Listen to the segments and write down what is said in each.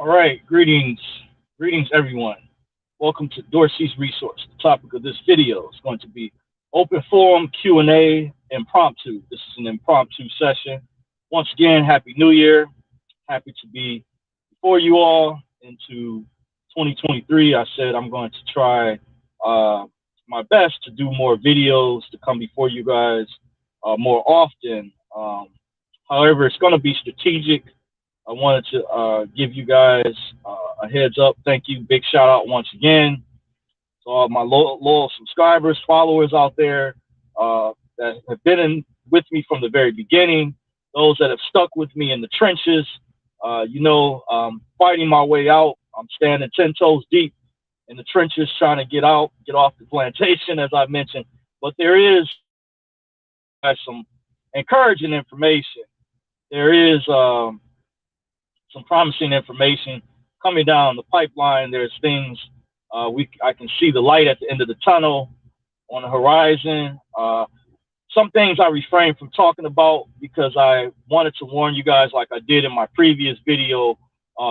All right, greetings everyone. Welcome to Dorsey's Resource. The topic of this video is going to be open forum Q&A impromptu. This is an impromptu session. Once again, Happy New Year. Happy to be before you all into 2023. I said I'm going to try my best to do more videos to come before you guys more often. However, it's going to be strategic. I wanted to give you guys a heads up. Thank you. Big shout out once again to all my loyal subscribers, followers out there that have been with me from the very beginning. Those that have stuck with me in the trenches, fighting my way out. I'm standing 10 toes deep in the trenches trying to get out, get off the plantation, as I mentioned. But there is some encouraging information. There is some promising information coming down the pipeline. There's things I can see the light at the end of the tunnel on the horizon. Some things I refrained from talking about because I wanted to warn you guys, like I did in my previous video.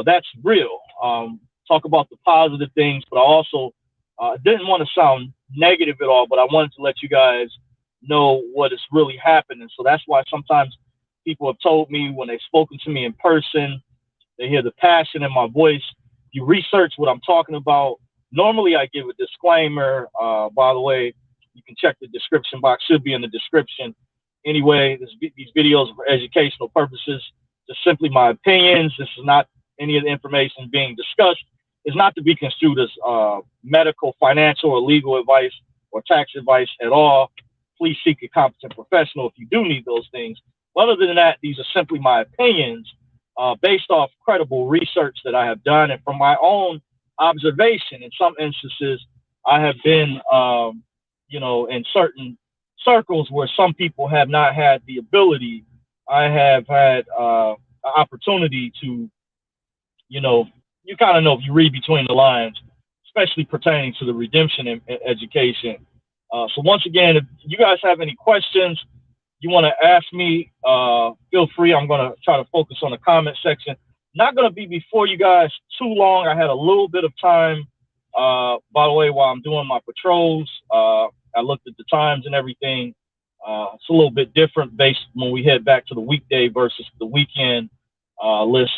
That's real. Talk about the positive things, but I also didn't want to sound negative at all, but I wanted to let you guys know what is really happening. So that's why sometimes people have told me when they've spoken to me in person, they hear the passion in my voice. You research what I'm talking about. Normally, I give a disclaimer. By the way, you can check the description box. Should be in the description. Anyway, these videos are for educational purposes. Just simply my opinions. This is not any of the information being discussed. It's not to be construed as medical, financial, or legal advice or tax advice at all. Please seek a competent professional if you do need those things. But other than that, these are simply my opinions based off credible research that I have done and from my own observation. In some instances, I have been, in certain circles where some people have not had the ability. I have had an opportunity to, you kind of know if you read between the lines, especially pertaining to the redemption in education. So once again, if you guys have any questions, you want to ask me, feel free. I'm going to try to focus on the comment section. Not going to be before you guys too long. I had a little bit of time, by the way, while I'm doing my patrols. I looked at the times and everything. It's a little bit different based when we head back to the weekday versus the weekend list.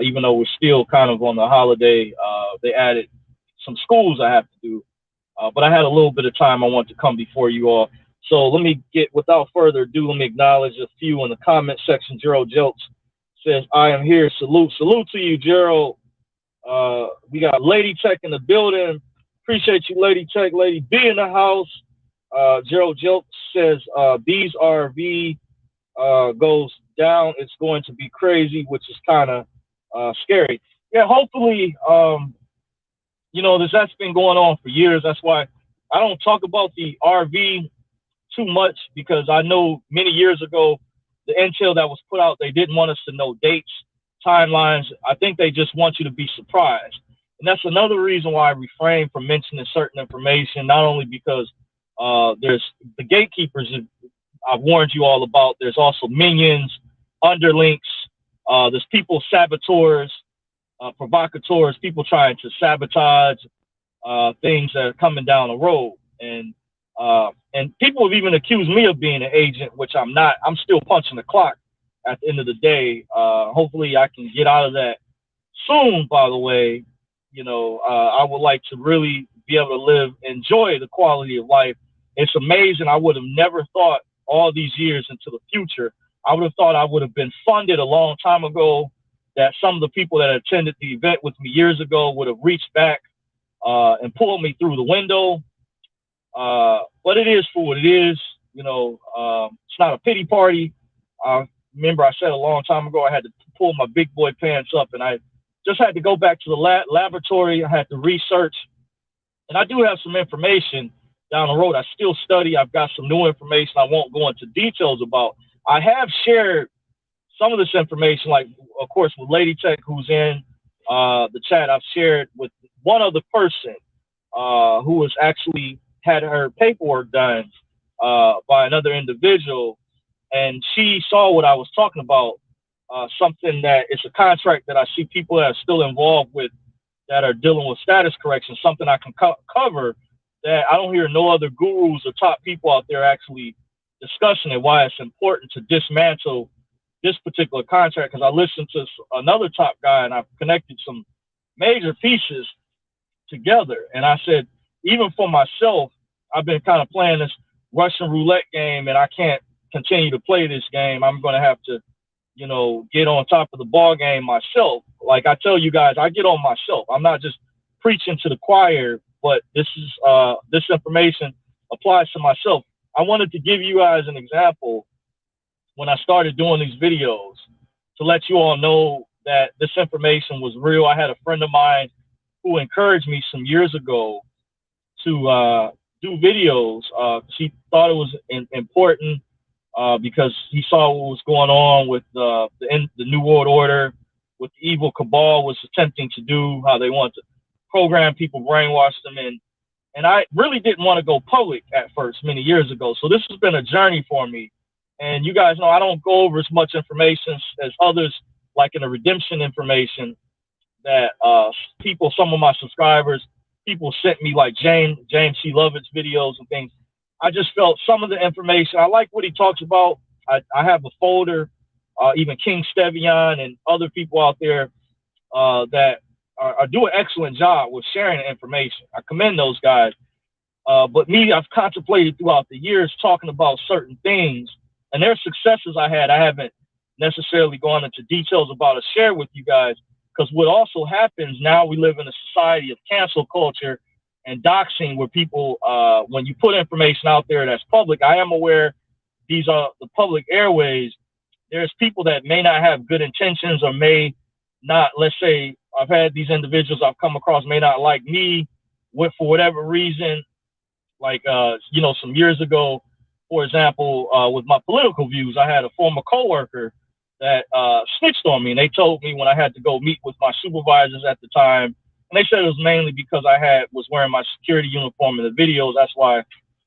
Even though we're still kind of on the holiday, they added some schools I have to do. But I had a little bit of time. I want to come before you all. So let me without further ado, let me acknowledge a few in the comment section. Gerald Jelks says, I am here. Salute to you, Gerald. We got Lady Tech in the building. Appreciate you, Lady Tech. Lady B in the house. Gerald Jelks says, B's RV goes down. It's going to be crazy, which is kind of scary. Yeah, hopefully, that's been going on for years. That's why I don't talk about the RV too much, because I know many years ago, the intel that was put out, they didn't want us to know dates, timelines. I think they just want you to be surprised. And that's another reason why I refrain from mentioning certain information, not only because there's the gatekeepers I've warned you all about. There's also minions, underlinks. There's people, saboteurs, provocateurs, people trying to sabotage things that are coming down the road. And people have even accused me of being an agent, which I'm not. I'm still punching the clock at the end of the day. Hopefully I can get out of that soon, by the way. I would like to really be able to enjoy the quality of life. It's amazing. I would have never thought all these years into the future, I would have thought I would have been funded a long time ago, that some of the people that attended the event with me years ago would have reached back and pulled me through the window. But it is for what it is. It's not a pity party. I remember I said a long time ago, I had to pull my big boy pants up, and I just had to go back to the laboratory. I had to research, and I do have some information down the road. I still study. I've got some new information I won't go into details about. I have shared some of this information, like, of course, with Lady Tech, who's in the chat. I've shared with one other person who was actually had her paperwork done by another individual, and she saw what I was talking about something that it's a contract that I see people that are still involved with that are dealing with status correction, something I can cover that I don't hear no other gurus or top people out there actually discussing it, why it's important to dismantle this particular contract. Because I listened to another top guy and I've connected some major pieces together. And I said, even for myself, I've been kind of playing this Russian roulette game and I can't continue to play this game. I'm going to have to, you know, get on top of the ball game myself. Like I tell you guys, I get on myself. I'm not just preaching to the choir, but this information applies to myself. I wanted to give you guys an example when I started doing these videos to let you all know that this information was real. I had a friend of mine who encouraged me some years ago to do videos. She thought it was important because he saw what was going on with the New World Order, what the evil cabal was attempting to do, how they want to program people, brainwash them, and I really didn't want to go public at first many years ago. So this has been a journey for me. And you guys know I don't go over as much information as others, like in the redemption information that people, some of my subscribers, people sent me, like James C. Lovett's videos and things. I just felt some of the information, I like what he talks about. I have a folder, even King Stevion and other people out there that are doing an excellent job with sharing the information. I commend those guys. But me, I've contemplated throughout the years talking about certain things, and their successes I haven't necessarily gone into details about or share with you guys, because what also happens now, we live in a society of cancel culture and doxing, where people, when you put information out there that's public, I am aware these are the public airways. There's people that may not have good intentions or may not, let's say, I've had these individuals I've come across may not like me for whatever reason. Like, you know, some years ago, for example, with my political views, I had a former coworker that snitched on me, and they told me when I had to go meet with my supervisors at the time, and they said it was mainly because I was wearing my security uniform in the videos. That's why,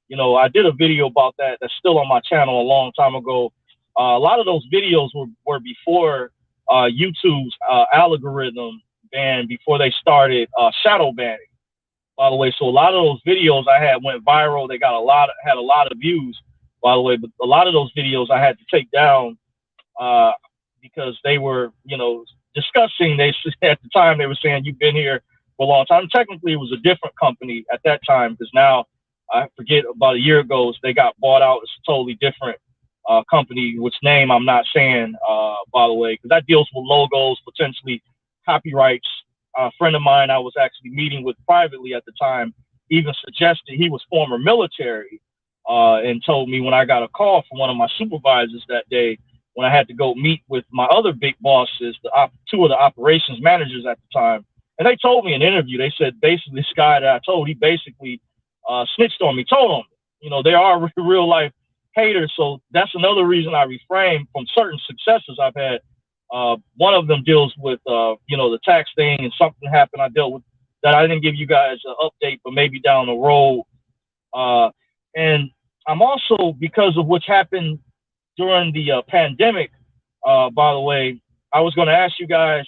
you know, I did a video about that that's still on my channel a long time ago. A lot of those videos were before YouTube's algorithm ban, before they started shadow banning, by the way. So a lot of those videos I had went viral. They got had a lot of views, by the way. But a lot of those videos I had to take down because they were, you know, discussing. At the time they were saying you've been here for a long time. Technically, it was a different company at that time, because now I forget, about a year ago they got bought out. It's a totally different company, which name I'm not saying, by the way, because that deals with logos, potentially copyrights. A friend of mine I was actually meeting with privately at the time even suggested, he was former military, and told me when I got a call from one of my supervisors that day, when I had to go meet with my other big bosses, two of the operations managers at the time, and they told me in an interview, they said basically this guy that I told, he basically snitched on me, told on me. You know, they are real life haters. So that's another reason I refrain from certain successes I've had. One of them deals with, you know, the tax thing, and something happened I dealt with that I didn't give you guys an update, but maybe down the road. And I'm also, because of what's happened during the pandemic, by the way, I was going to ask you guys,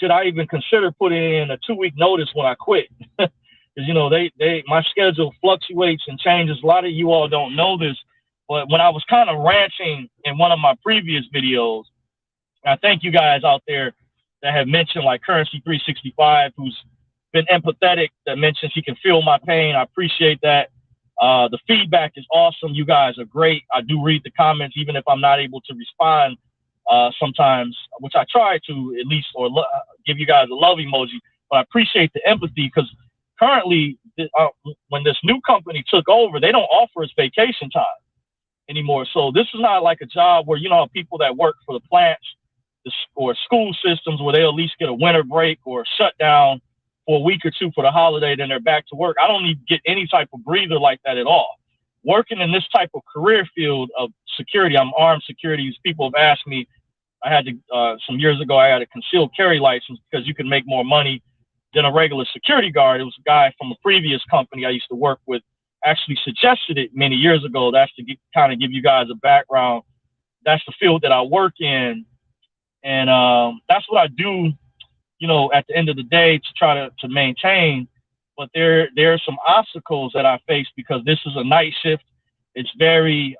should I even consider putting in a 2-week notice when I quit? Because, you know, my schedule fluctuates and changes. A lot of you all don't know this, but when I was kind of ranting in one of my previous videos, I thank you guys out there that have mentioned, like Currency 365, who's been empathetic, that mentions he can feel my pain. I appreciate that. The feedback is awesome. You guys are great. I do read the comments, even if I'm not able to respond sometimes, which I try to at least, or give you guys a love emoji. But I appreciate the empathy, because currently, when this new company took over, they don't offer us vacation time anymore. So this is not like a job where, you know, people that work for the plants or school systems, where they'll at least get a winter break or shut down for a week or two for the holiday, then they're back to work. I don't need to get any type of breather like that at all. Working in this type of career field of security, I'm armed security. People have asked me, I had to, some years ago, I had a concealed carry license because you can make more money than a regular security guard. It was a guy from a previous company I used to work with actually suggested it many years ago. That's to kind of give you guys a background. That's the field that I work in. And that's what I do, at the end of the day to try to maintain. But there are some obstacles that I face because this is a night shift. It's very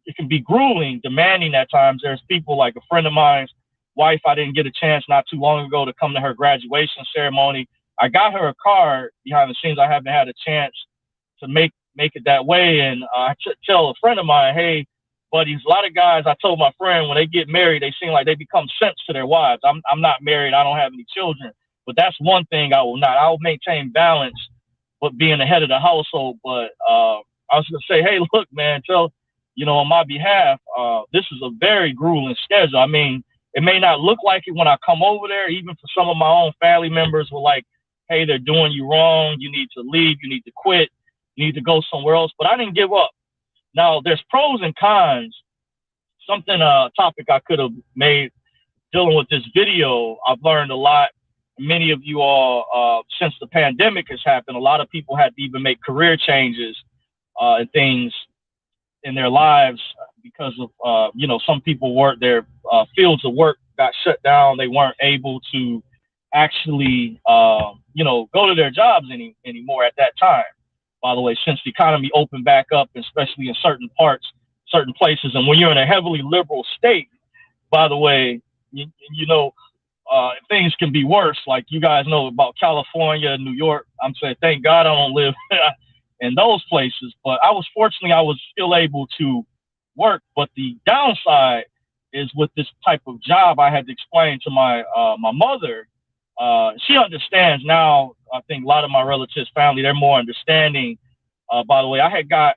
it can be grueling, demanding at times. There's people like a friend of mine's wife. I didn't get a chance not too long ago to come to her graduation ceremony. I got her a card behind the scenes. I haven't had a chance to make it that way. And tell a friend of mine, hey, buddy, a lot of guys. I told my friend when they get married, they seem like they become simps to their wives. I'm not married. I don't have any children. But that's one thing I will not. I will maintain balance, but being the head of the household. But I was gonna say, hey, look, man, on my behalf, this is a very grueling schedule. I mean, it may not look like it when I come over there. Even for some of my own family members, were like, hey, they're doing you wrong. You need to leave. You need to quit. You need to go somewhere else. But I didn't give up. Now, there's pros and cons. Something, topic I could have made dealing with this video. I've learned a lot. Many of you all, since the pandemic has happened, a lot of people had to even make career changes and things in their lives because of, some people their fields of work got shut down. They weren't able to actually, go to their jobs anymore at that time. By the way, since the economy opened back up, especially in certain parts, certain places, and when you're in a heavily liberal state, by the way, things can be worse. Like you guys know about California, New York. I'm saying, thank God I don't live in those places. But I was still able to work. But the downside is with this type of job, I had to explain to my mother. She understands now. I think a lot of my relatives, family, they're more understanding. By the way, I got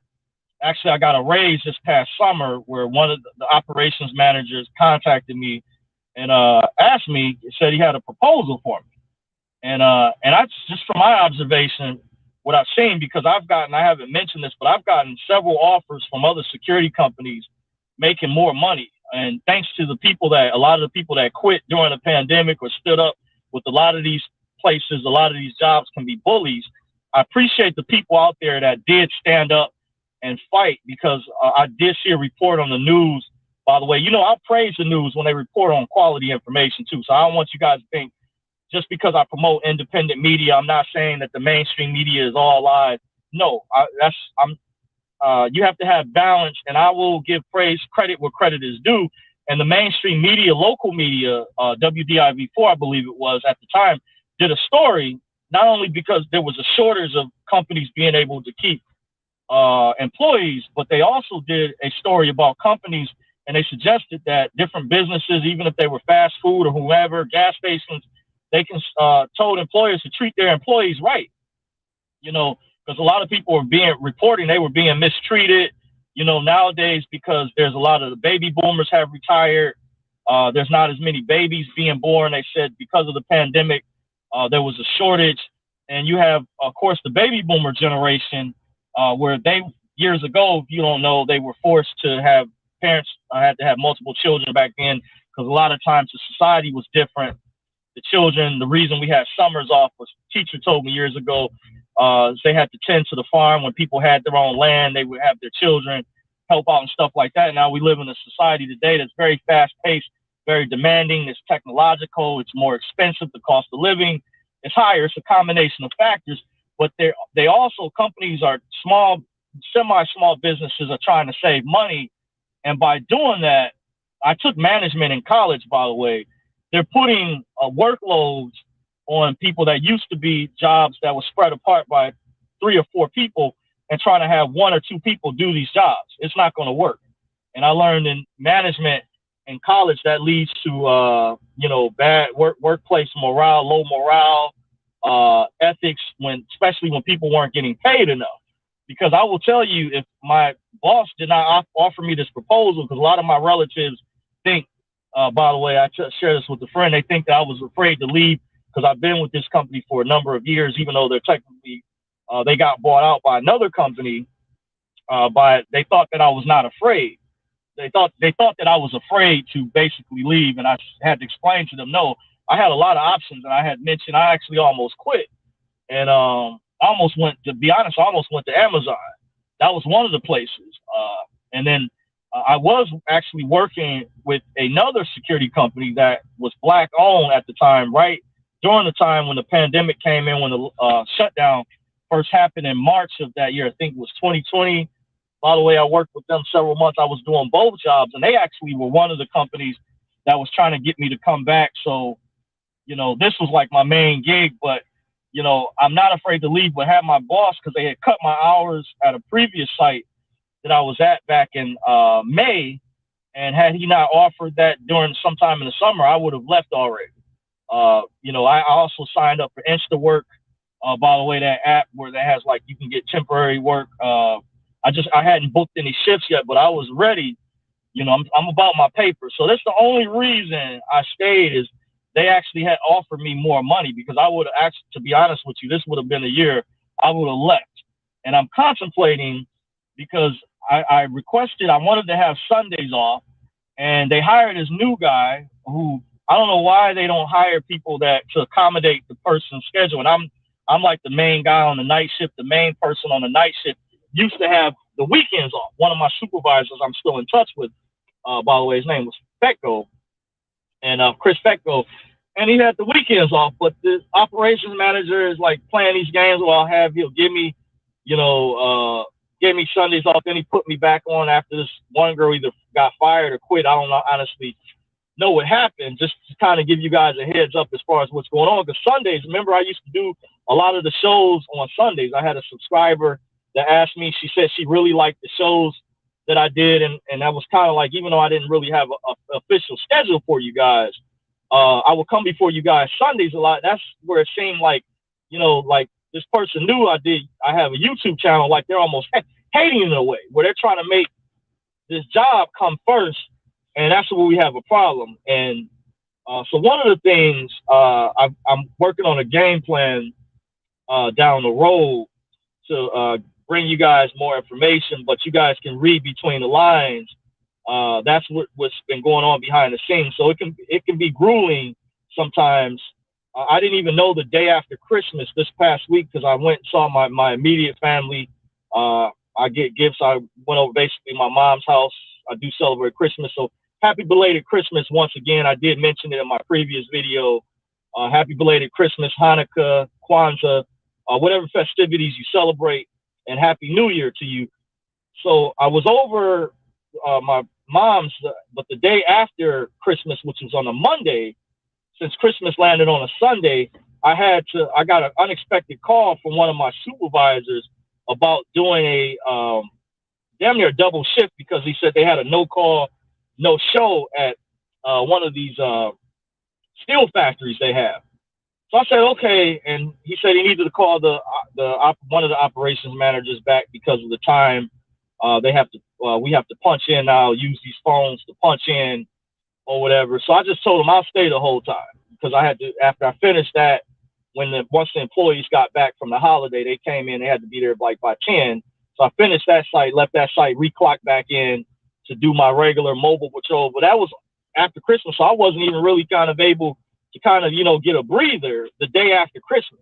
a raise this past summer where one of the operations managers contacted me and asked me, said he had a proposal for me. And I just from my observation, what I've seen, because I haven't mentioned this, but I've gotten several offers from other security companies making more money. And thanks to a lot of the people that quit during the pandemic or stood up with a lot of these places, a lot of these jobs can be bullies. I appreciate the people out there that did stand up and fight because I did see a report on the news. By the way, I praise the news when they report on quality information too. So I don't want you guys to think just because I promote independent media, I'm not saying that the mainstream media is all lies. No, you have to have balance, and I will give credit where credit is due. And the mainstream media, local media, WDIV4, I believe it was at the time, did a story, not only because there was a shortage of companies being able to keep employees, but they also did a story about companies, and they suggested that different businesses, even if they were fast food or whoever, gas stations, they can told employers to treat their employees right, because a lot of people were reporting they were being mistreated, nowadays because there's a lot of the baby boomers have retired. There's not as many babies being born. They said because of the pandemic, there was a shortage. And you have, of course, the baby boomer generation, where years ago, if you don't know, they were forced to have parents had to have multiple children back then because a lot of times the society was different. The children, the reason we had summers off was the teacher told me years ago, they had to tend to the farm. When people had their own land, they would have their children help out and stuff like that. Now we live in a society today that's very fast paced, very demanding. It's technological. It's more expensive. The cost of living is higher. It's a combination of factors, but they also, companies are small, semi-small businesses are trying to save money. And by doing that, I took management in college, by the way. They're putting workloads on people that used to be jobs that were spread apart by 3 or 4 people and trying to have 1 or 2 people do these jobs. It's not going to work. And I learned in management in college that leads to, bad workplace morale, low morale, ethics, especially when people weren't getting paid enough. Because I will tell you, if my boss did not offer me this proposal, because a lot of my relatives think, by the way, I share this with a friend, they think that I was afraid to leave because I've been with this company for a number of years, even though they're technically, they got bought out by another company, but they thought that I was not afraid. They thought that I was afraid to basically leave, and I had to explain to them, no, I had a lot of options, and I had mentioned I actually almost quit, and I almost went to Amazon. That was one of the places, and then I was actually working with another security company that was black owned at the time, right during the time when the pandemic came in, when the shutdown first happened in March of that year. I think it was 2020. By the way, I worked with them several months. I was doing both jobs, and they actually were one of the companies that was trying to get me to come back. So, this was like my main gig, but, I'm not afraid to leave, but have my boss, because they had cut my hours at a previous site that I was at back in May. And had he not offered that during sometime in the summer, I would have left already. I also signed up for InstaWork, by the way, that app where that has like you can get temporary work. I hadn't booked any shifts yet, but I was ready. I'm about my paper. So that's the only reason I stayed is they actually had offered me more money, because I would have actually, to be honest with you, this would have been a year I would have left. And I'm contemplating because I wanted to have Sundays off, and they hired this new guy who I don't know why they don't hire people that to accommodate the person's schedule. And I'm like the main guy on the night shift. The main person on the night shift used to have the weekends off. One of my supervisors I'm still in touch with, by the way, his name was Fetco, and Chris Fetco, and he had the weekends off. But the operations manager is like playing these games. Well, he'll give me, gave me Sundays off. Then he put me back on after this one girl either got fired or quit. I don't know, honestly know what happened, just to kind of give you guys a heads up as far as what's going on. Because Sundays, remember, I used to do a lot of the shows on Sundays. I had a subscriber that asked me, she said she really liked the shows that I did. And that was kind of like, even though I didn't really have an official schedule for you guys, I would come before you guys Sundays a lot. That's where it seemed like, like this person knew I have a YouTube channel, like they're almost hating in a way, where they're trying to make this job come first. And that's where we have a problem. And so one of the things, I'm working on a game plan down the road to bring you guys more information, but you guys can read between the lines. That's what's been going on behind the scenes. So it can be grueling sometimes. I didn't even know the day after Christmas this past week, because I went and saw my immediate family. I get gifts. I went over basically my mom's house. I do celebrate Christmas. So happy belated Christmas once again. I did mention it in my previous video. Happy belated Christmas, Hanukkah, Kwanzaa, whatever festivities you celebrate, and Happy New Year to you. So I was over my mom's, but the day after Christmas, which was on a Monday, since Christmas landed on a Sunday, I got an unexpected call from one of my supervisors about doing a damn near double shift, because he said they had a no call, no show at one of these steel factories they have. So I said, okay. And he said he needed to call one of the operations managers back because of the time we have to punch in now, use these phones to punch in or whatever. So I just told him I'll stay the whole time, because I had to, after I finished that, once the employees got back from the holiday, they came in, they had to be there like by 10. So I finished that site, left that site, reclocked back in to do my regular mobile patrol. But that was after Christmas, so I wasn't even really kind of able to kind of, get a breather the day after Christmas.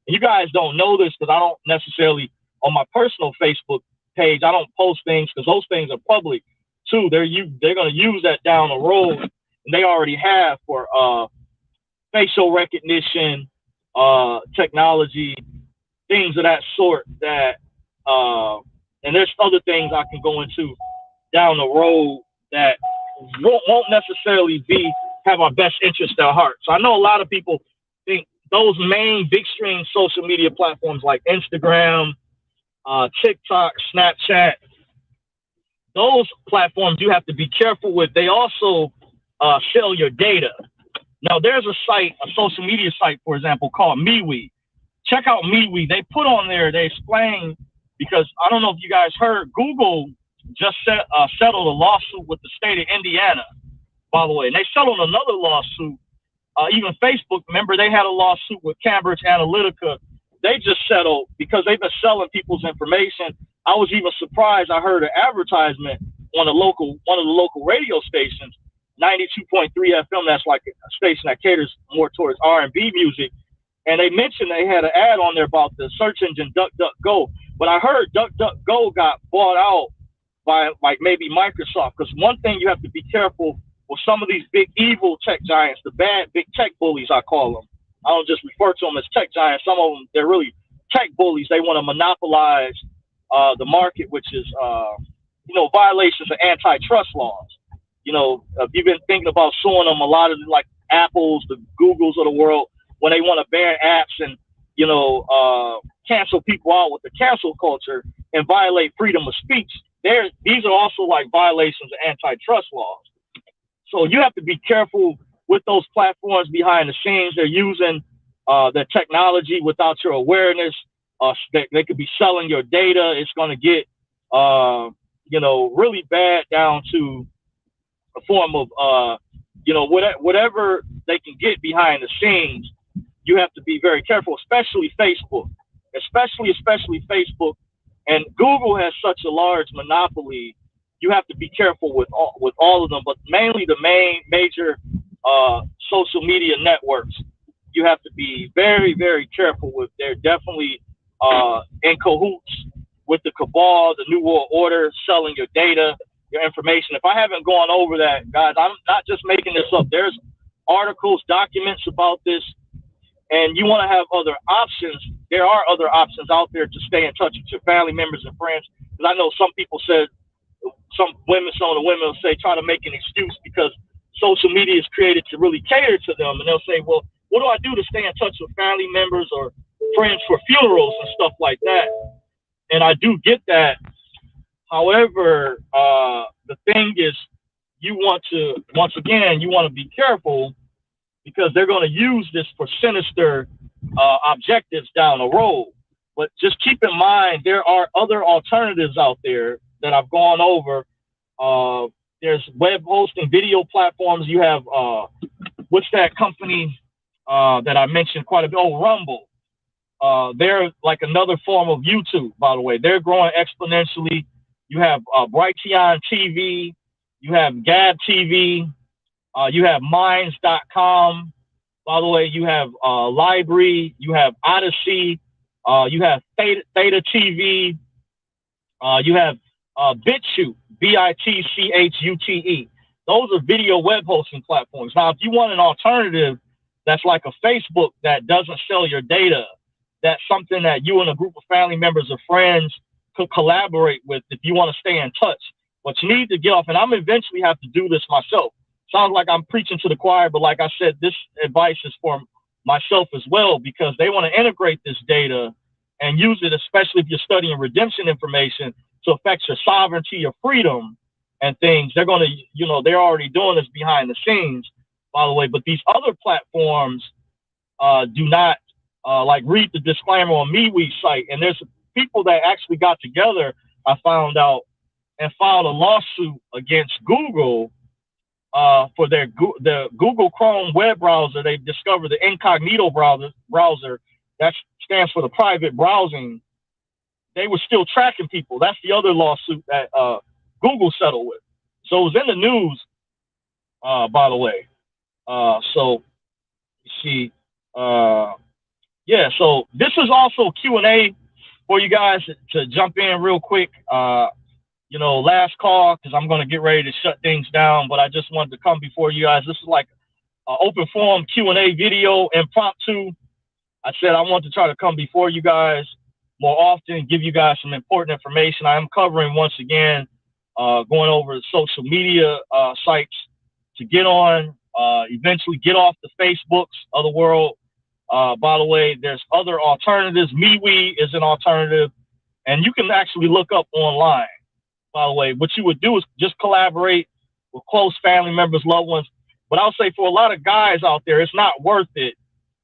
And you guys don't know this, because I don't necessarily, on my personal Facebook page, I don't post things, because those things are public too. They're going to use that down the road, and they already have for facial recognition, technology, things of that sort, that and there's other things I can go into down the road that won't necessarily have our best interest at heart. So I know a lot of people think those main big stream social media platforms like Instagram, TikTok, Snapchat, those platforms you have to be careful with. They also sell your data. Now, there's a social media site, for example, called MeWe. Check out MeWe. They put on there, they explain, because I don't know if you guys heard, Google just settled a lawsuit with the state of Indiana, by the way. And they settled another lawsuit. Even Facebook, remember, they had a lawsuit with Cambridge Analytica. They just settled because they've been selling people's information. I was even surprised. I heard an advertisement on one of the local radio stations, 92.3 FM. That's like a station that caters more towards R&B music. And they mentioned they had an ad on there about the search engine DuckDuckGo. But I heard DuckDuckGo got bought out by like maybe Microsoft. Because one thing you have to be careful with some of these big evil tech giants, the bad big tech bullies, I call them. I don't just refer to them as tech giants. Some of them, they're really tech bullies. They want to monopolize the market, which is, violations of antitrust laws. If you've been thinking about suing them, a lot of like Apples, the Googles of the world, when they want to ban apps and, cancel people out with the cancel culture and violate freedom of speech, these are also like violations of antitrust laws. So you have to be careful with those platforms behind the scenes. They're using their technology without your awareness. They could be selling your data. It's going to get, really bad down to a form of, whatever they can get behind the scenes. You have to be very careful, especially Facebook, especially Facebook. And Google has such a large monopoly. You have to be careful with all of them, but mainly the major social media networks. You have to be very, very careful with. They're definitely in cahoots with the cabal, the New World Order, selling your data, your information. If I haven't gone over that, guys, I'm not just making this up. There's articles, documents about this, and you want to have other options. There are other options out there to stay in touch with your family members and friends. Because I know some people said, some of the women will say, try to make an excuse because social media is created to really cater to them. And they'll say, well, what do I do to stay in touch with family members or friends for funerals and stuff like that? And I do get that. However, the thing is, you want to be careful because they're going to use this for sinister objectives down the road. But just keep in mind, there are other alternatives out there that I've gone over. There's web hosting video platforms. You have, what's that company that I mentioned quite a bit? Oh, Rumble. They're like another form of YouTube, by the way. They're growing exponentially. You have Brighteon TV. You have Gab TV. You have Minds.com. By the way, you have Library. You have Odyssey. You have Theta TV. You have BitChute, BitChute. Those are video web hosting platforms. Now, if you want an alternative that's like a Facebook that doesn't sell your data, that's something that you and a group of family members or friends could collaborate with if you want to stay in touch. But you need to get off, and I'm eventually have to do this myself. Sounds like I'm preaching to the choir, but like I said, this advice is for myself as well, because they want to integrate this data and use it, especially if you're studying redemption information, to affect your sovereignty, your freedom, and things. They're going to, they're already doing this behind the scenes, by the way. But these other platforms do not, read the disclaimer on MeWe's site. And there's people that actually got together, I found out, and filed a lawsuit against Google for the Google Chrome web browser. They've discovered the incognito browser that stands for the private browsing. They were still tracking people. That's the other lawsuit that Google settled with. So it was in the news, by the way. So you see, so this is also Q&A for you guys to jump in real quick. Last call, because I'm going to get ready to shut things down, but I just wanted to come before you guys. This is like an open forum Q&A video, impromptu. I said I want to try to come before you guys more often, give you guys some important information. I am covering, once again, going over the social media sites to get on, eventually get off the Facebooks of the world. By the way, there's other alternatives. MeWe is an alternative, and you can actually look up online. By the way, what you would do is just collaborate with close family members, loved ones. But I'll say for a lot of guys out there, it's not worth it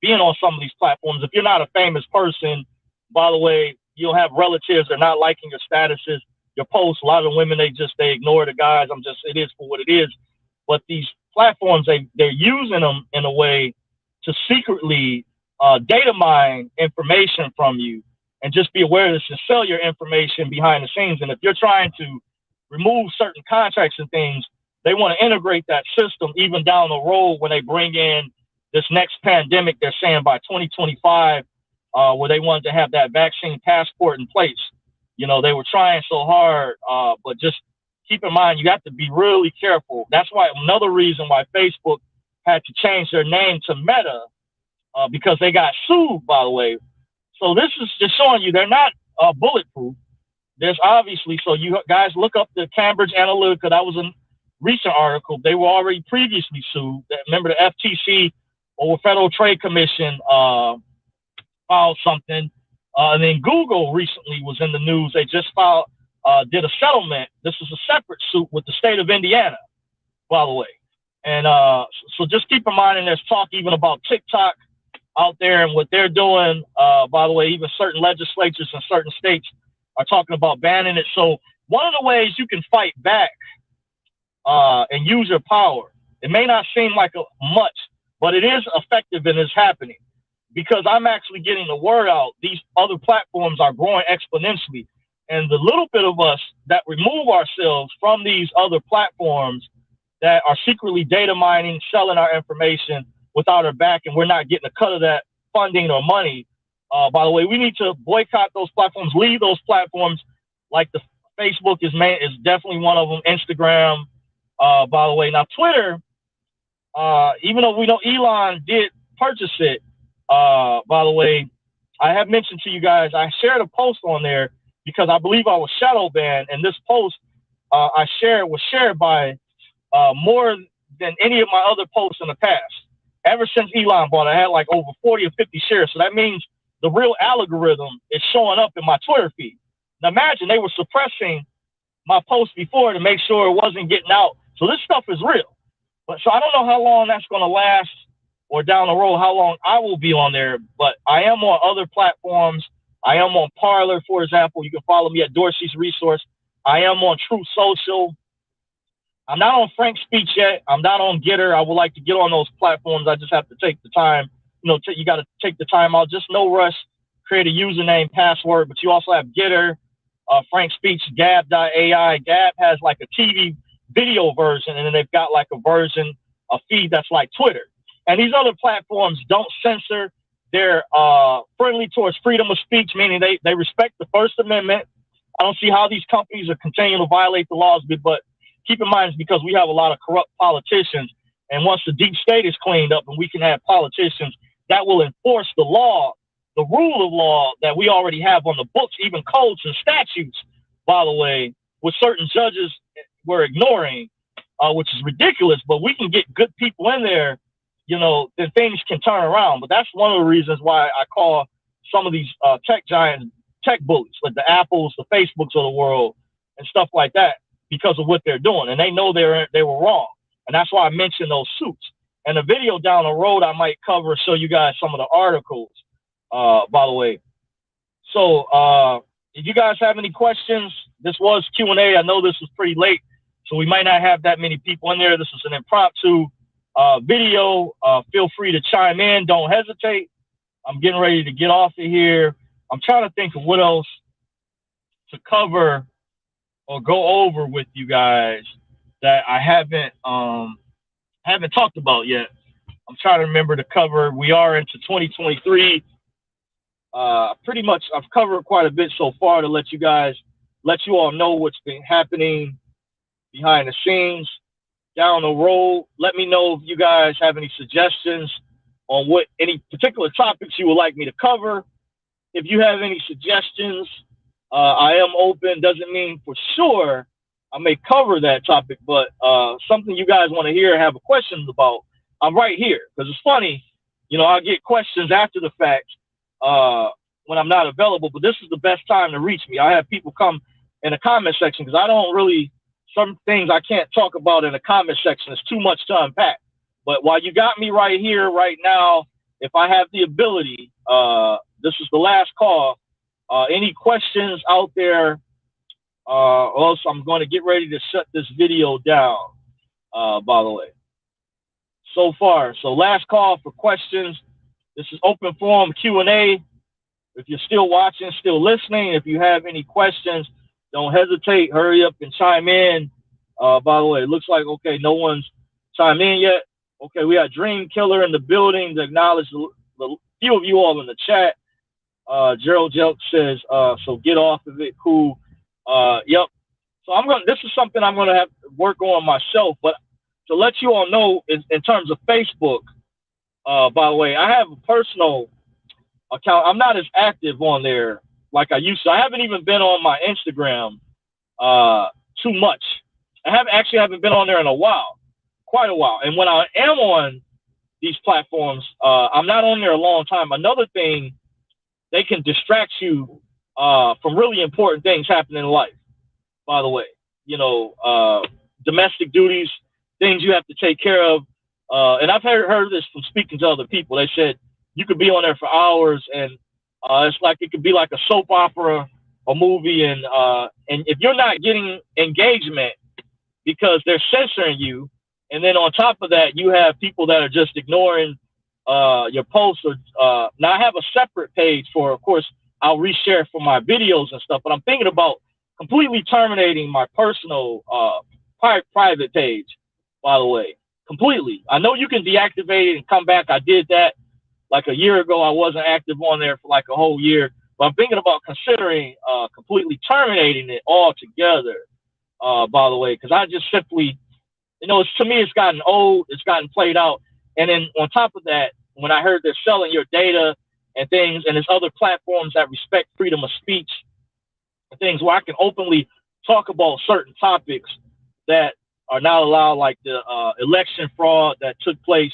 being on some of these platforms. If you're not a famous person, by the way, you'll have relatives that are not liking your statuses, your posts. A lot of the women, they ignore the guys. It is for what it is. But these platforms, they're using them in a way to secretly data mine information from you. And just be aware this and sell your information behind the scenes. And if you're trying to remove certain contracts and things, they want to integrate that system even down the road when they bring in this next pandemic. They're saying by 2025, where they wanted to have that vaccine passport in place. You know, they were trying so hard, but just keep in mind, you have to be really careful. That's why another reason why Facebook had to change their name to Meta, because they got sued, by the way. So this is just showing you they're not bulletproof. There's obviously, so you guys look up the Cambridge Analytica. That was a recent article. They were already previously sued. Remember, the FTC or Federal Trade Commission filed something. And then Google recently was in the news. They just did a settlement. This is a separate suit with the state of Indiana, by the way. And so just keep in mind, and there's talk even about TikTok out there and what they're doing. By the way, even certain legislatures in certain states are talking about banning it. So one of the ways you can fight back and use your power, it may not seem like much, but it is effective and is happening, because I'm actually getting the word out. These other platforms are growing exponentially. And the little bit of us that remove ourselves from these other platforms that are secretly data mining, selling our information without our back, and we're not getting a cut of that funding or money. By the way, we need to boycott those platforms, leave those platforms. Like the Facebook is definitely one of them. Instagram, by the way. Now Twitter, even though we know Elon did purchase it, by the way, I have mentioned to you guys, I shared a post on there because I believe I was shadow banned, and this post I shared was shared by more than any of my other posts in the past. Ever since Elon bought it, I had like over 40 or 50 shares. So that means the real algorithm is showing up in my Twitter feed. Now imagine they were suppressing my post before to make sure it wasn't getting out. So this stuff is real. But so I don't know how long that's going to last, or down the road how long I will be on there. But I am on other platforms. I am on Parler, for example. You can follow me at Dorsey's Resource. I am on Truth Social. I'm not on Frank Speech yet. I'm not on Getter. I would like to get on those platforms. I just have to take the time. You know, you got to take the time out. Just no rush. Create a username, password. But you also have Getter, Frank Speech, Gab.ai. Gab has like a TV video version, and then they've got like a version, a feed that's like Twitter. And these other platforms don't censor. They're friendly towards freedom of speech, meaning they respect the First Amendment. I don't see how these companies are continuing to violate the laws, but keep in mind, it's because we have a lot of corrupt politicians. And once the deep state is cleaned up and we can have politicians that will enforce the law, the rule of law that we already have on the books, even codes and statutes, by the way, with certain judges we're ignoring, which is ridiculous, but we can get good people in there, you know, then things can turn around. But that's one of the reasons why I call some of these tech giants tech bullies, like the Apples, the Facebooks of the world, and stuff like that, because of what they're doing. And they know they were wrong. And that's why I mentioned those suits. And a video down the road I might cover, show you guys some of the articles, by the way. So if you guys have any questions, this was Q&A. I know this was pretty late, so we might not have that many people in there. This is an impromptu video. Feel free to chime in. Don't hesitate. I'm getting ready to get off of here. I'm trying to think of what else to cover or go over with you guys that I haven't talked about yet. I'm trying to remember to cover. We are into 2023. Pretty much I've covered quite a bit so far to let you all know what's been happening behind the scenes. Down the road, let me know if you guys have any suggestions on what any particular topics you would like me to cover. If you have any suggestions, I am open. Doesn't mean for sure I may cover that topic, but something you guys want to hear, have questions about, I'm right here. Because it's funny, you know, I get questions after the fact when I'm not available, but this is the best time to reach me. I have people come in the comment section because I don't really, some things I can't talk about in the comment section. It's too much to unpack. But while you got me right here, right now, if I have the ability, this is the last call. Any questions out there? Or else I'm going to get ready to shut this video down, by the way. So far, so last call for questions. This is open forum Q&A. If you're still watching, still listening, if you have any questions, don't hesitate. Hurry up and chime in. By the way, it looks like, okay, no one's chimed in yet. Okay, we got Dream Killer in the building to acknowledge the few of you all in the chat. Gerald Jelk says, so get off of it. Cool. Yep. So this is something I'm going to have to work on myself. But to let you all know, in terms of Facebook, by the way, I have a personal account. I'm not as active on there like I used to. I haven't even been on my Instagram too much. Haven't been on there in a while, quite a while. And when I am on these platforms, I'm not on there a long time. Another thing, they can distract you from really important things happening in life. By the way, domestic duties, things you have to take care of. And I've heard this from speaking to other people. They said you could be on there for hours, and it's like it could be like a soap opera, a movie, and if you're not getting engagement because they're censoring you, and then on top of that, you have people that are just ignoring your posts. Or now I have a separate page for, of course, I'll reshare for my videos and stuff. But I'm thinking about completely terminating my personal private page. By the way, completely. I know you can deactivate it and come back. I did that like a year ago. I wasn't active on there for like a whole year, but I'm thinking about considering completely terminating it altogether. By the way, because I just simply, to me, it's gotten old. It's gotten played out. And then on top of that, when I heard they're selling your data and things, and there's other platforms that respect freedom of speech, things where I can openly talk about certain topics that are not allowed, like the election fraud that took place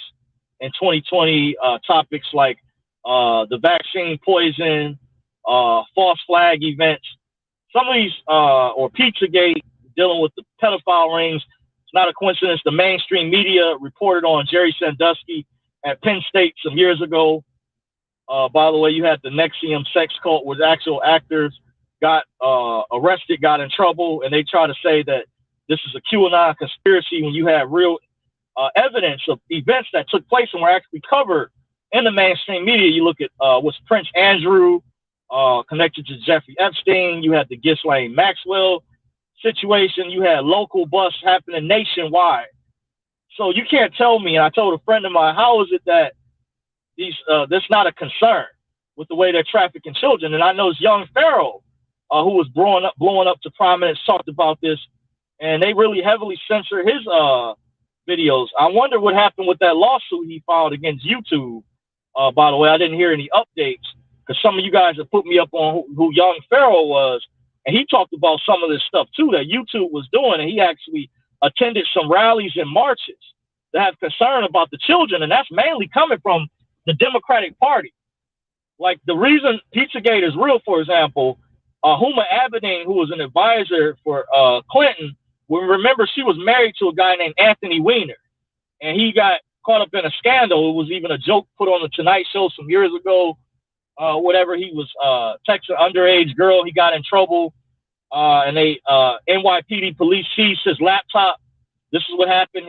in 2020, topics like the vaccine poison, false flag events, some of these, or Pizzagate, dealing with the pedophile rings. It's not a coincidence. The mainstream media reported on Jerry Sandusky at Penn State some years ago. By the way, you had the Nexium sex cult where the actual actors got arrested, got in trouble, and they try to say that this is a QAnon conspiracy when you have real evidence of events that took place and were actually covered in the mainstream media. You look at what's Prince Andrew connected to Jeffrey Epstein. You had the Ghislaine Maxwell situation. You had local busts happening nationwide. So you can't tell me, and I told a friend of mine, how is it that that's not a concern with the way they're trafficking children? And I know young Pharaoh, who was blowing up to prominence, talked about this, and they really heavily censor his videos. I wonder what happened with that lawsuit he filed against YouTube. By the way, I didn't hear any updates because some of you guys have put me up on who young Pharaoh was, and he talked about some of this stuff too that YouTube was doing, and he actually attended some rallies and marches that have concern about the children, and that's mainly coming from the Democratic Party. Like the reason Pizzagate is real, for example, Huma Abedin, who was an advisor for Clinton, we remember she was married to a guy named Anthony Weiner, and he got caught up in a scandal. It was even a joke put on the Tonight Show some years ago. Whatever, he was texting an underage girl. He got in trouble, and they NYPD police seized his laptop. This is what happened.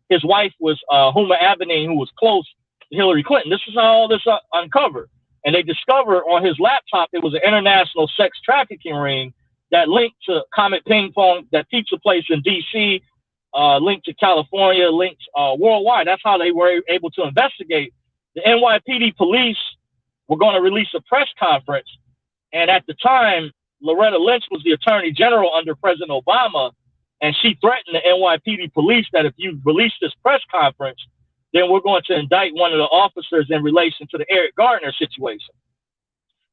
His wife was Huma Abedin, who was close to Hillary Clinton. This is how all this uncovered. And they discovered on his laptop it was an international sex trafficking ring that linked to Comet Ping Pong, that pizza place in D.C., linked to California, linked worldwide. That's how they were able to investigate. The NYPD police were going to release a press conference. And at the time, Loretta Lynch was the attorney general under President Obama, and she threatened the NYPD police that if you release this press conference, then we're going to indict one of the officers in relation to the Eric Gardner situation.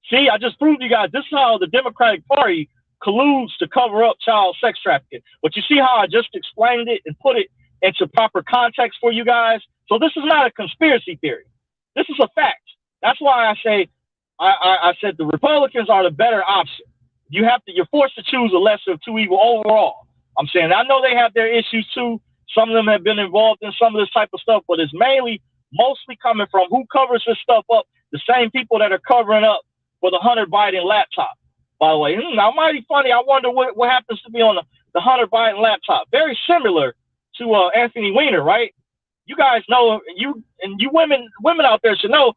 See, I just proved to you guys this is how the Democratic Party colludes to cover up child sex trafficking. But you see how I just explained it and put it into proper context for you guys? So this is not a conspiracy theory. This is a fact. That's why I say, I said the Republicans are the better option. You're forced to choose a lesser of two evil overall. I'm saying, I know they have their issues too. Some of them have been involved in some of this type of stuff, but it's mostly coming from who covers this stuff up. The same people that are covering up for the Hunter Biden laptop, by the way. Now, mighty funny. I wonder what happens to be on the Hunter Biden laptop. Very similar to Anthony Weiner, right? You guys know, you women out there should know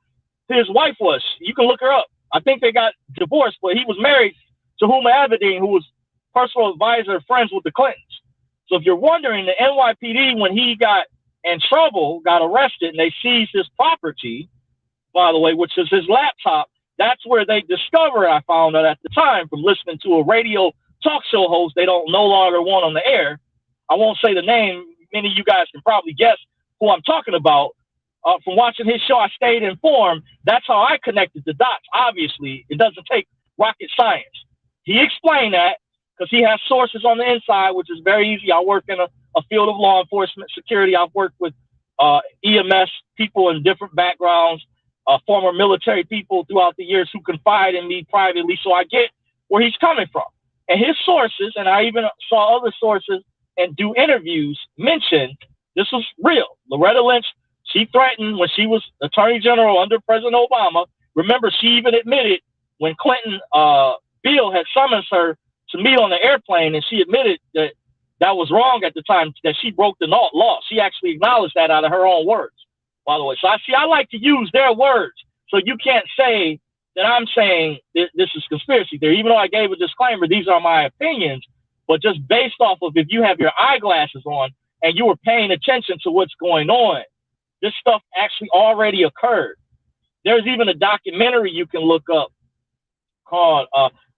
who his wife was. You can look her up. I think they got divorced, but he was married to Huma Abedin, who was personal advisor, friends with the Clintons. So if you're wondering, the NYPD, when he got in trouble, got arrested, and they seized his property, by the way, which is his laptop, That's where they discovered, I found out at the time from listening to a radio talk show host they don't no longer want on the air. I won't say the name. Many of you guys can probably guess who I'm talking about. From watching his show, I stayed informed. That's how I connected the dots. Obviously, it doesn't take rocket science. He explained that because he has sources on the inside, which is very easy. I work in a field of law enforcement security. I've worked with EMS people in different backgrounds, former military people throughout the years who confide in me privately, so I get where he's coming from. And his sources, and I even saw other sources and do interviews, mention this was real. Loretta Lynch, she threatened when she was Attorney General under President Obama. Remember, she even admitted when Clinton Bill had summoned her to meet on the airplane, and she admitted that that was wrong at the time, that she broke the law. She actually acknowledged that out of her own words, by the way. So I like to use their words. So you can't say that I'm saying this is conspiracy theory. Even though I gave a disclaimer, these are my opinions, but just based off of if you have your eyeglasses on and you were paying attention to what's going on, this stuff actually already occurred. There's even a documentary you can look up called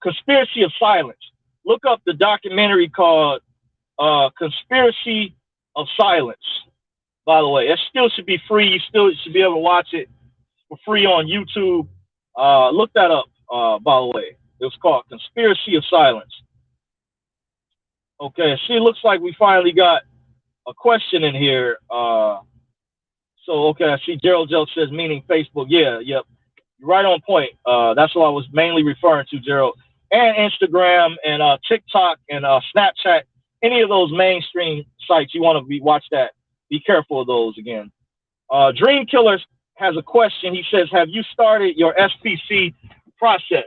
Conspiracy of Silence. Look up the documentary called Conspiracy of Silence, by the way. It still should be free. You still should be able to watch it for free on YouTube. Look that up, by the way. It was called Conspiracy of Silence. Okay, see, it looks like we finally got a question in here. So, okay, I see Gerald Joe says, meaning Facebook. Yeah, yep. You're right on point. That's what I was mainly referring to, Gerald. And Instagram and TikTok and Snapchat, any of those mainstream sites, you want to watch that. Be careful of those again. Dream Killers has a question. He says, have you started your SPC process?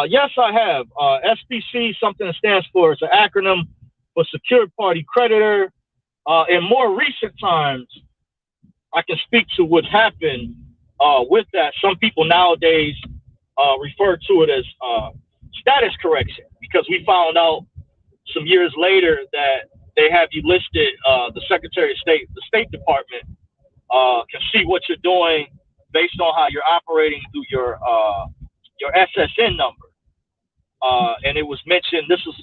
Yes, I have. SPC, something that stands for, it's an acronym for Secured Party Creditor. In more recent times, I can speak to what happened with that. Some people nowadays refer to it as status correction, because we found out some years later that they have you listed, the Secretary of State, the State Department can see what you're doing based on how you're operating through your SSN number. And it was mentioned, this was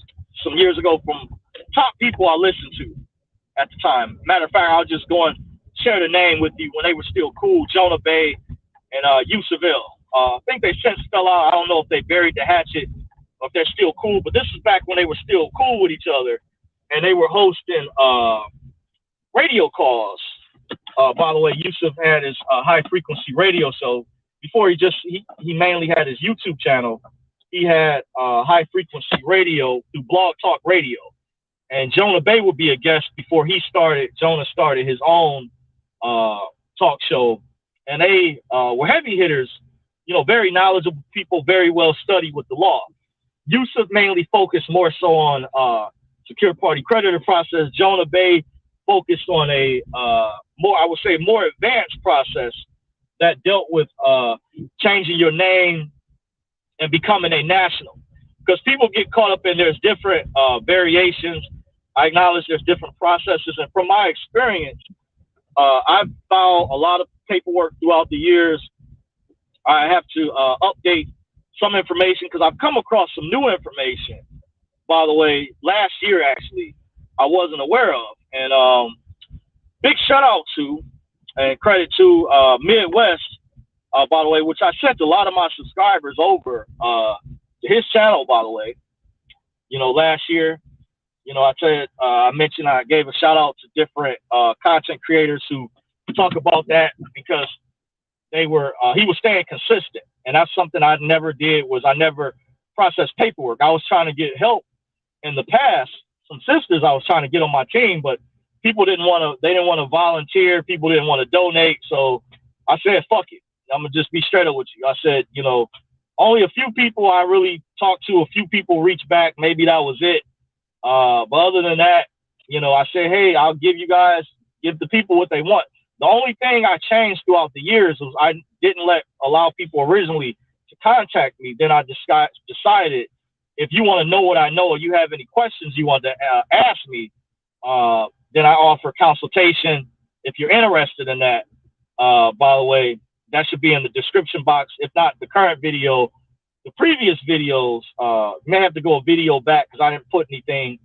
some years ago, from top people I listened to at the time. Matter of fact, I'll just go and share the name with you when they were still cool, Jonah Bay and Yusufville. I think they since fell out. I don't know if they buried the hatchet or if they're still cool, but this is back when they were still cool with each other, and they were hosting radio calls. By the way, Yusuf had his high frequency radio show. Before he mainly had his YouTube channel. He had high frequency radio through Blog Talk Radio. And Jonah Bay would be a guest before Jonah started his own talk show. And they were heavy hitters, very knowledgeable people, very well studied with the law. Yusuf mainly focused more so on secure party creditor process. Jonah Bay focused on a more advanced process that dealt with changing your name and becoming a national. Because people get caught up in there's different variations. I acknowledge there's different processes. And from my experience, I've filed a lot of paperwork throughout the years. I have to update some information because I've come across some new information, by the way, last year actually, I wasn't aware of. And big shout out to and credit to Midwest, by the way, which I sent a lot of my subscribers over to his channel, by the way, last year. I gave a shout out to different content creators who talk about that because he was staying consistent. And that's something I never did, was I never processed paperwork. I was trying to get help in the past. Some sisters I was trying to get on my team, but people didn't want to volunteer. People didn't want to donate. So I said, fuck it. I'm going to just be straight up with you. I said, only a few people I really talked to, a few people reached back. Maybe that was it. But other than that, I said, hey, I'll give the people what they want. The only thing I changed throughout the years was I didn't allow people originally to contact me. Then I decided, if you want to know what I know or you have any questions you want to ask me, then I offer consultation if you're interested in that. By the way, that should be in the description box. If not the current video, the previous videos, may have to go a video back because I didn't put anything.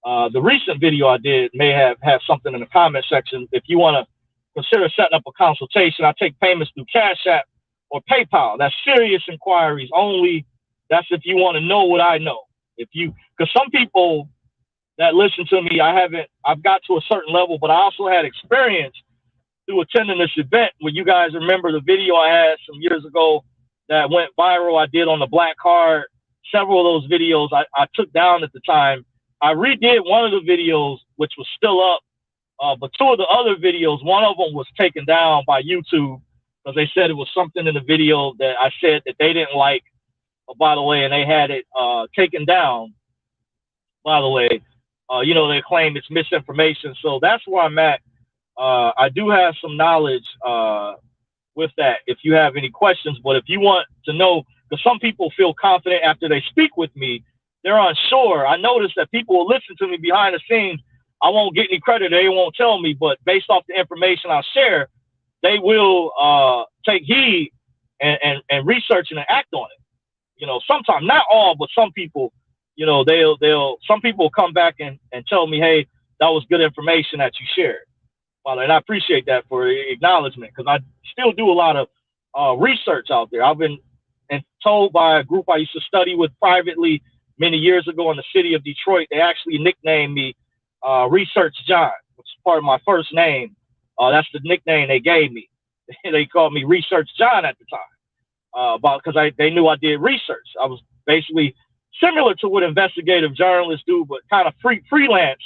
The recent video I did may have something in the comment section. If you want to consider setting up a consultation, I take payments through Cash App or PayPal. That's serious inquiries only. That's if you want to know what I know. Because some people that listen to me, I've got to a certain level, but I also had experience through attending this event where you guys remember the video I had some years ago that went viral. I did on the black card. Several of those videos I took down at the time. I redid one of the videos, which was still up, but two of the other videos, one of them was taken down by YouTube because they said it was something in the video that I said that they didn't like, by the way, and they had it taken down, by the way. They claim it's misinformation. So that's where I'm at. I do have some knowledge with that if you have any questions. But if you want to know, because some people feel confident after they speak with me, they're unsure. I notice that people will listen to me behind the scenes. I won't get any credit. They won't tell me. But based off the information I'll share, they will take heed and research and act on it. Sometimes, not all, but some people, some people will come back and tell me, hey, that was good information that you shared. Well, and I appreciate that for acknowledgement because I still do a lot of research out there. I've been told by a group I used to study with privately many years ago in the city of Detroit, they actually nicknamed me Research John, which is part of my first name. That's the nickname they gave me. They called me Research John at the time because they knew I did research. I was basically similar to what investigative journalists do, but kind of freelance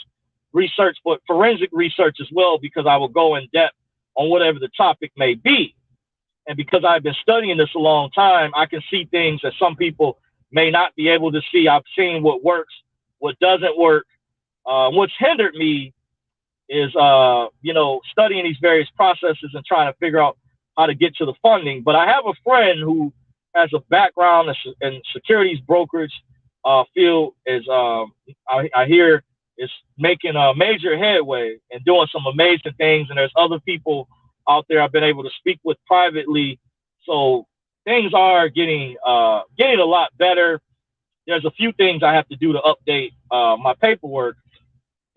research, but forensic research as well, because I will go in depth on whatever the topic may be. And because I've been studying this a long time, I can see things that some people may not be able to see. I've seen what works, what doesn't work. What's hindered me is, studying these various processes and trying to figure out how to get to the funding. But I have a friend who has a background in securities brokerage field, I hear is making a major headway and doing some amazing things. And there's other people out there I've been able to speak with privately. So things are getting a lot better. There's a few things I have to do to update my paperwork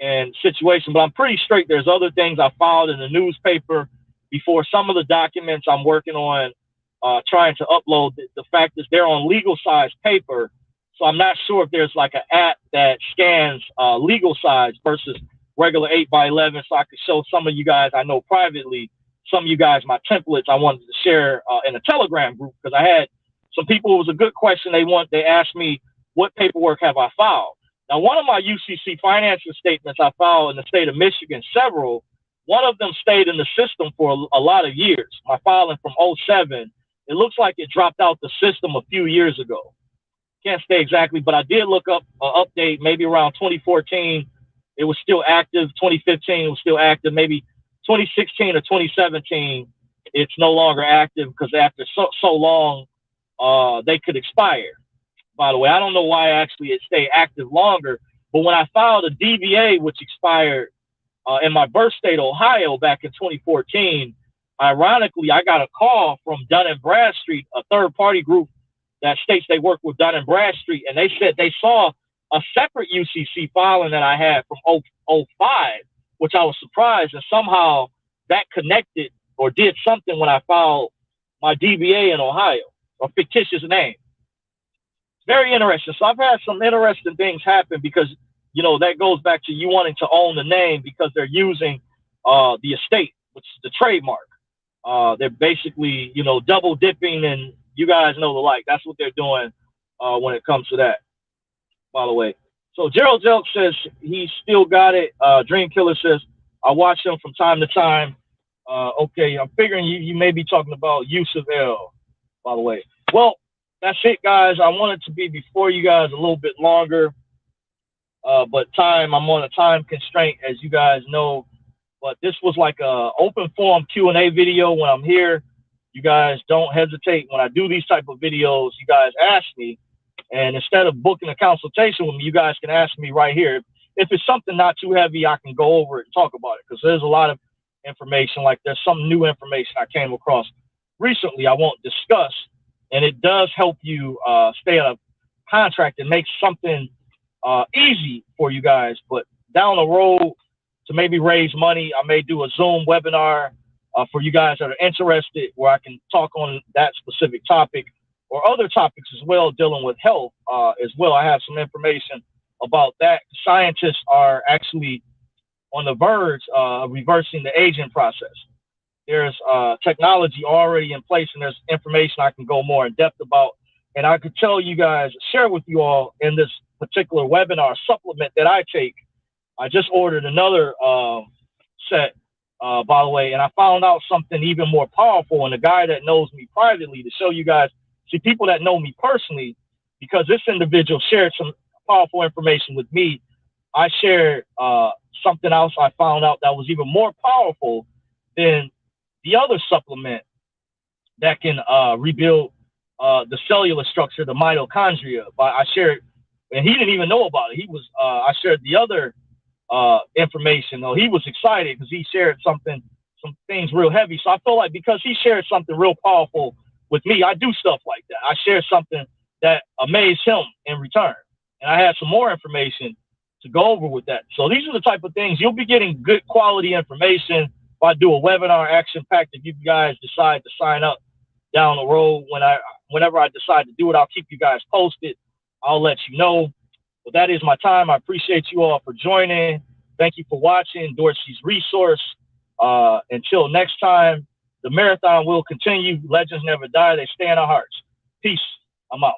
and situation, but I'm pretty straight. There's other things I filed in the newspaper before. Some of the documents I'm working on trying to upload. The fact is they're on legal size paper. So I'm not sure if there's like an app that scans legal size versus regular 8x11. So I could show some of you guys I know privately, some of you guys my templates I wanted to share in a Telegram group, because I had some people, it was a good question. They asked me, what paperwork have I filed? Now, one of my UCC financial statements I filed in the state of Michigan, several, one of them stayed in the system for a lot of years. My filing from 2007, it looks like it dropped out the system a few years ago. Can't say exactly, but I did look up an update maybe around 2014. It was still active. 2015 it was still active. Maybe 2016 or 2017, it's no longer active because after so long, they could expire. By the way, I don't know why actually it stayed active longer, but when I filed a DBA, which expired in my birth state, Ohio, back in 2014, ironically, I got a call from Dun & Bradstreet, a third-party group that states they work with Dun & Bradstreet, and they said they saw a separate UCC filing that I had from 2005, which I was surprised, and somehow that connected or did something when I filed my DBA in Ohio, a fictitious name. Very interesting. So I've had some interesting things happen because, that goes back to you wanting to own the name because they're using the estate, which is the trademark. They're basically, double dipping, and you guys know the like. That's what they're doing when it comes to that, by the way. So Gerald Jelk says he still got it. Dream Killer says, I watch him from time to time. Okay, I'm figuring you may be talking about Yusuf L, by the way. Well, that's it, guys. I wanted to be before you guys a little bit longer, but I'm on a time constraint, as you guys know. But this was like a open forum Q&A video. When I'm here, you guys don't hesitate. When I do these type of videos, you guys ask me, and instead of booking a consultation with me, you guys can ask me right here. If it's something not too heavy, I can go over it and talk about it, because there's a lot of information. Like there's some new information I came across recently I won't discuss, and it does help you stay on a contract and make something easy for you guys. But down the road, to maybe raise money, I may do a Zoom webinar for you guys that are interested, where I can talk on that specific topic or other topics as well, dealing with health as well. I have some information about that. Scientists are actually on the verge of reversing the aging process. There's technology already in place, and there's information I can go more in depth about. And I could tell you guys, share with you all in this particular webinar supplement that I take. I just ordered another set, by the way, and I found out something even more powerful. And the guy that knows me privately, to show you guys, see, people that know me personally, because this individual shared some powerful information with me, I shared something else I found out that was even more powerful than the other supplement that can rebuild the cellular structure, the mitochondria. But I shared, and he didn't even know about it. He was, I shared the other information. Though he was excited because he shared some things real heavy. So I feel like because he shared something real powerful with me, I do stuff like that. I share something that amazed him in return, and I had some more information to go over with that. So these are the type of things you'll be getting, good quality information. If I do a webinar action packed, if you guys decide to sign up down the road, whenever I decide to do it, I'll keep you guys posted. I'll let you know. But that is my time. I appreciate you all for joining. Thank you for watching Dorsey's Resource. Until next time, the marathon will continue. Legends never die. They stay in our hearts. Peace. I'm out.